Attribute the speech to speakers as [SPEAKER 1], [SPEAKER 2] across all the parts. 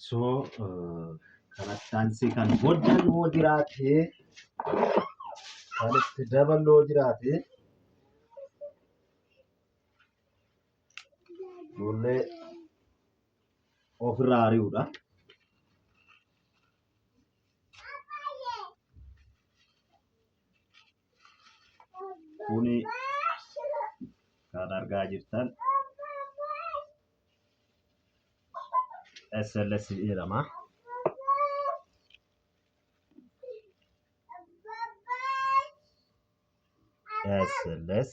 [SPEAKER 1] So kanatti kan boodaan yoo jiraate kan itti dabaloo jiraate ijoollee ofirraa ari'uudha. Kuni kan argaa jirtan SLS jedhama. SLS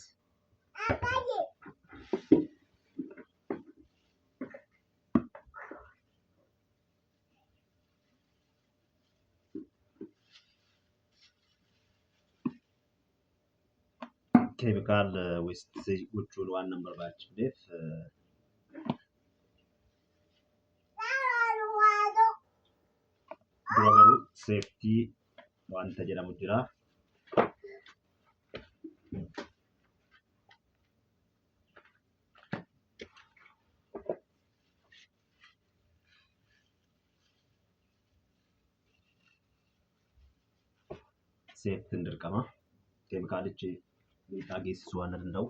[SPEAKER 1] chemical waste gochuun waan nan barbaachifneef dura garuu safety wanta jedhamu jira. Safety dirqama keemikaalichi miidhaa geessisuu waan danda'u.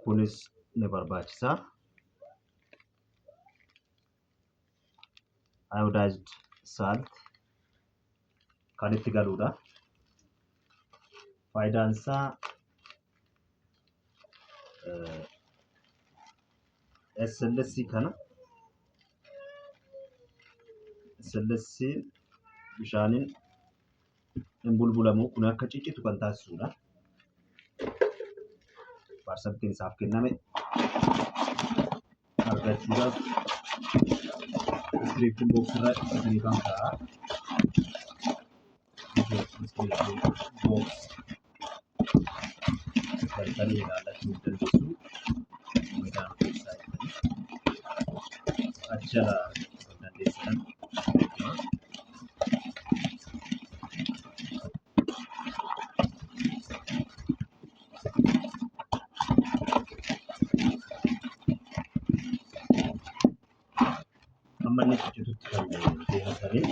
[SPEAKER 1] Kunis ni barbaachisa. Iodized salt kan itti galuudha. Faayidaan isaa SLS kana SLS bishaaniin hin bulbulamu kun akka ciccitu kan taasisuudha. Parsantiin isaaf kenname argachuudhaaf description box irra ibsanii kan ka'a. Description box galtanii ilaalachuu dandeessu. Midhaan keessaa ajjala dandeessan. Ammallee ciccitutti kan deematanii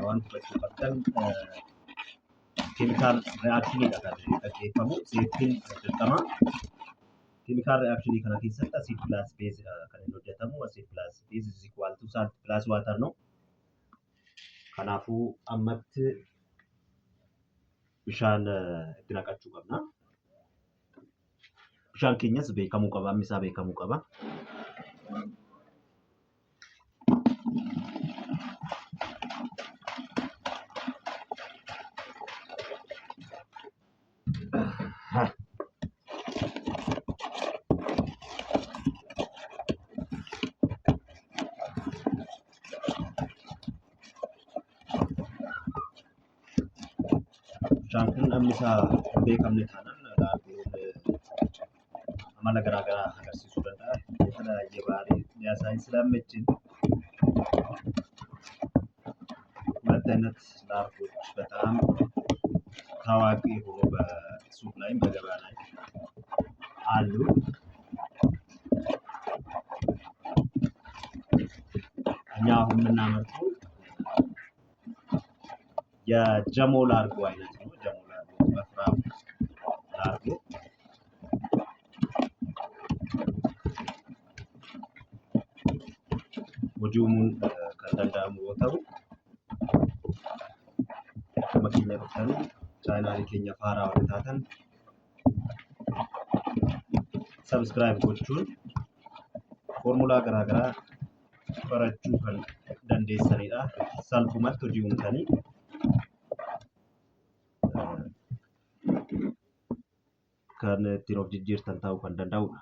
[SPEAKER 1] wanti bakkan chemical reaction kan gaggeeffamu safety dirqama. Chemical reaction kana keessatti acid plus base kan inni hojjetamu. Acid plus base is equal to salt plus water no. Kanaafuu ammatti bishaan itti naqachuu qabna. Bishaan keenyas beekamuu qaba, ammisaa beekamuu qaba. Bishaan ammisaa beekamne taanaan amala garaagaraa agarsiisuu danda'a. Kana baay'ee saayinsii lammeetiin መደነት ላርጎች በጣም ታዋቂ ሆኖ በሱቅ ላይ በገበያ ላይ አሉ። እኛ አሁን የምናመርተው የጀሞ ላርጎ አይነት ነው። ጀሞ ላርጎ በፍራም ላርጎ ወዲሁም ከእንደዳሙ ወተው bakkeenya dhuftanii chaanaalii keenya faaraa warri taatan subscribe gochuun foormulaa garaagaraa barachuu kan dandeessanidha. Salphumatti hojii uumtanii kan ittiin of jijjiirtan ta'uu kan danda'udha.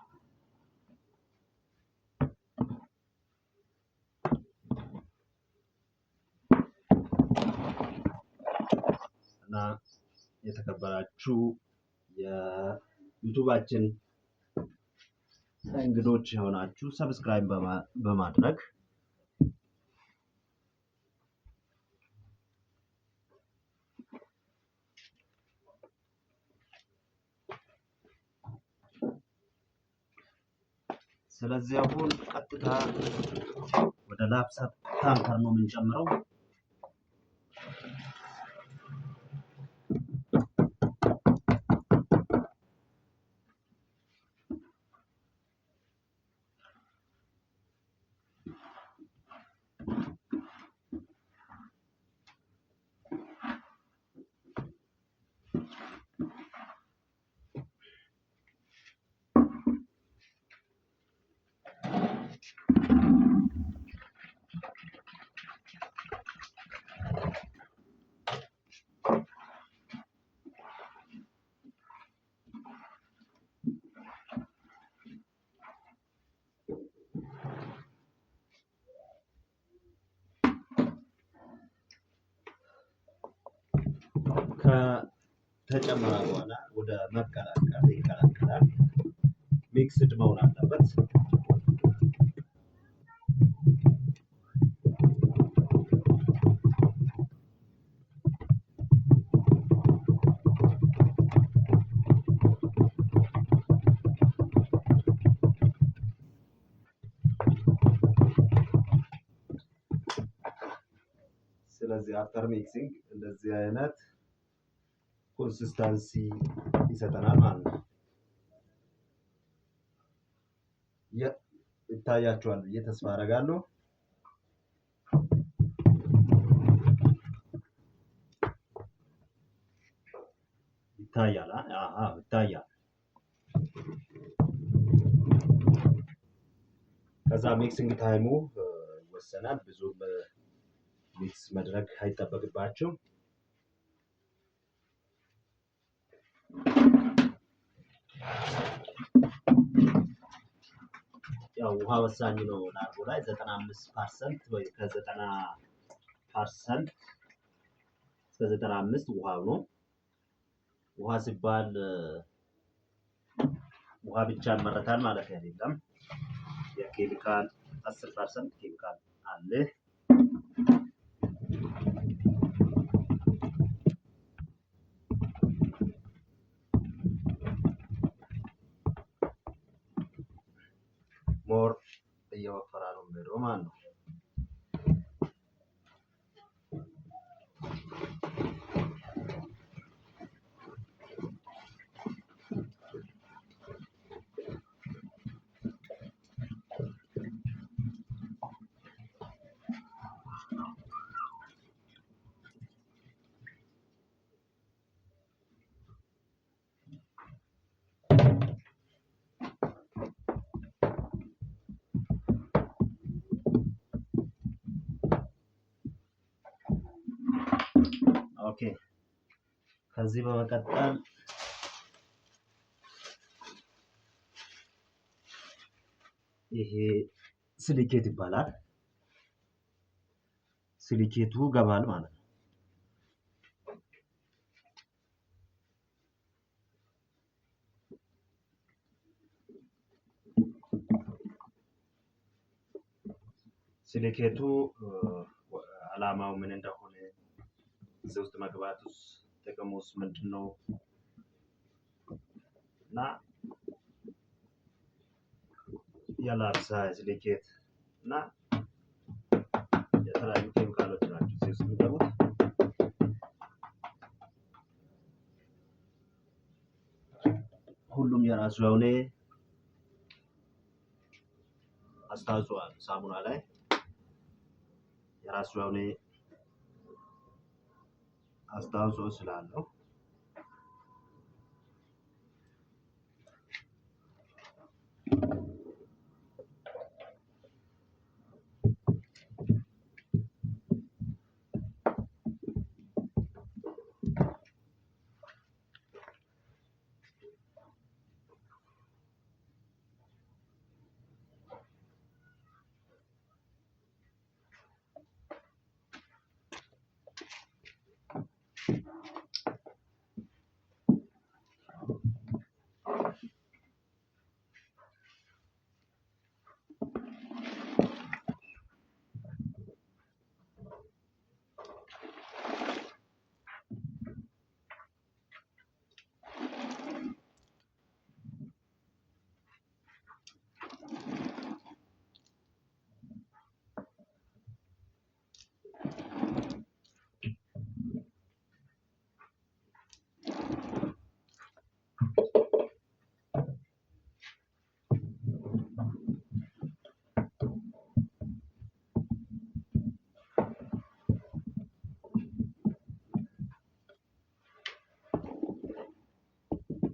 [SPEAKER 1] እና የተከበራችሁ የዩቲዩባችን እንግዶች የሆናችሁ ሰብስክራይብ በማድረግ ስለዚህ አሁን ቀጥታ ወደ ላፕሳፕ ታንከር ነው የምንጨምረው። ከተጨመረ በኋላ ወደ መቀላቀል ይቀላቀላል። ሚክስድ መሆን አለበት። ስለዚህ አፍተር ሚክሲንግ እንደዚህ አይነት ኮንሲስተንሲ ይሰጠናል ማለት ነው። ይታያችኋል ብዬ ተስፋ አደርጋለሁ። ይታያል። ይታያል። ከዛ ሚክሲንግ ታይሙ ይወሰናል። ብዙም ሚክስ መድረግ አይጠበቅባቸውም። ያው ውሃ ወሳኝ ነው። ላርጎ ላይ 95% ወይ ከ90% እስከ 95 ውሃው ነው። ውሃ ሲባል ውሃ ብቻ ይመረታል ማለት አይደለም። የኬሚካል 10% ኬሚካል አለ። ሞር እየወፈረ ነው የሚሄደው ማለት ነው። ኦኬ ከዚህ በመቀጠል ይሄ ሲሊኬት ይባላል። ሲሊኬቱ ገባል ማለት ነው። ሲሊኬቱ ዓላማው ምን እንደሆነ እዚህ ውስጥ መግባቱስ ጥቅሙስ ምንድነው? እና የላፕሳ ሲሊኬት እና የተለያዩ ኬሚካሎች ናቸው እዚህ ውስጥ የሚገቡት። ሁሉም የራሱ የሆነ አስተዋጽኦ አለ። ሳሙና ላይ የራሱ የሆነ አስተዋጽኦ ስላለው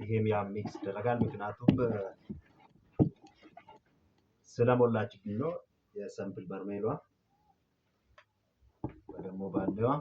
[SPEAKER 1] ይሄም ያም ሚክስ ይደረጋል። ምክንያቱም ስለሞላችብኝ ነው። የሰምፕል በርሜሏ ደግሞ ባለዋ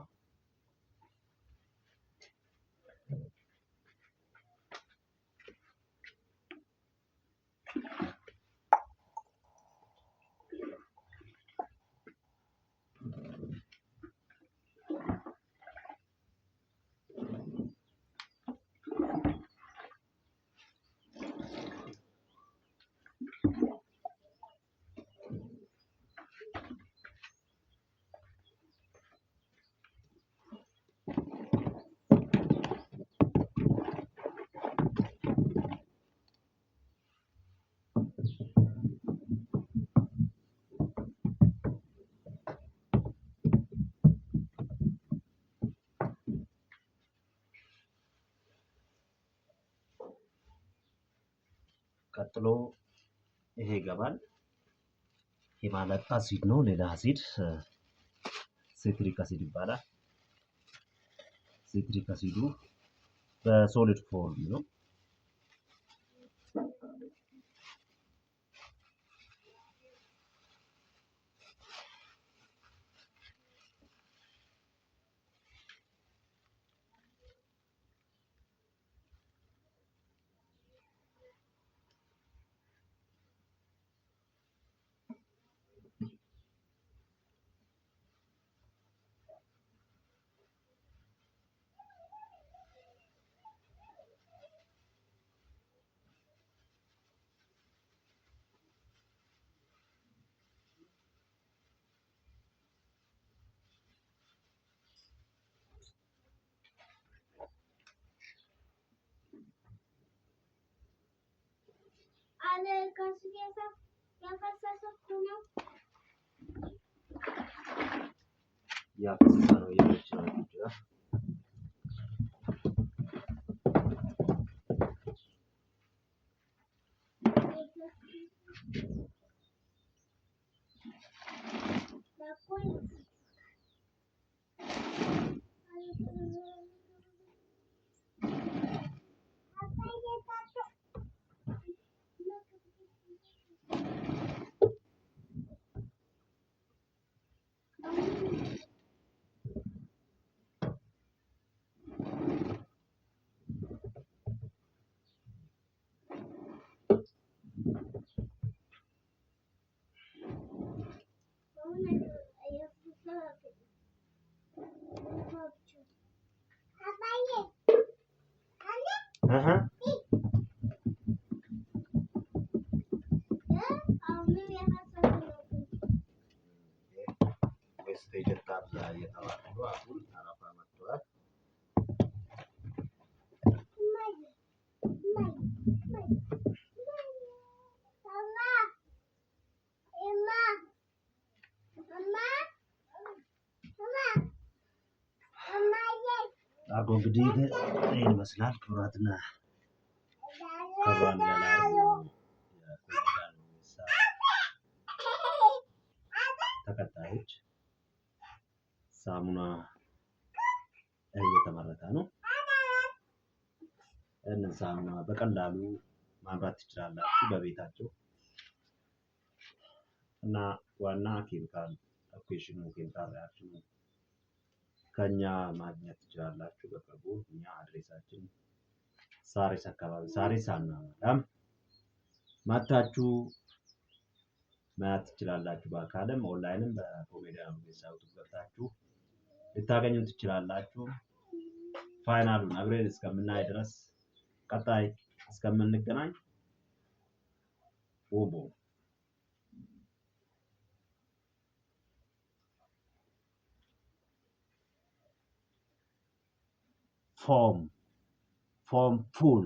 [SPEAKER 1] ቀጥሎ ይሄ ይገባል። ይሄ ማለት አሲድ ነው። ሌላ አሲድ ሲትሪክ አሲድ ይባላል። ሲትሪክ አሲዱ በሶሊድ ፎርም ነው። ያፈሰሰ ነው የሚችለው ዌስቴጅ ታብዛ እየተባለ ነው። አሁን አረፋ መጥቷል። አርጎ እንግዲህ ይሄን ይመስላል። ክቡራትና ክቡራን ተከታዮች ሳሙና እየተመረተ ነው። ይህንን ሳሙና በቀላሉ ማምረት ትችላላችሁ በቤታችሁ እና ዋና ኬሚካል አፕሊኬሽኑ ኬሚካል ሪአክሽኑ ከኛ ማግኘት ትችላላችሁ። በቅርቡ እኛ አድሬሳችን ሳሪስ አካባቢ ሳሪስ አና ማዳም መታችሁ ማየት ትችላላችሁ። በአካልም ኦንላይንም በኮሜዲያን ዌብሳይት ገብታችሁ ልታገኙ ትችላላችሁ። ፋይናሉን አብረን እስከምናይ ድረስ ቀጣይ እስከምንገናኝ ኦቦ ፎም ፉል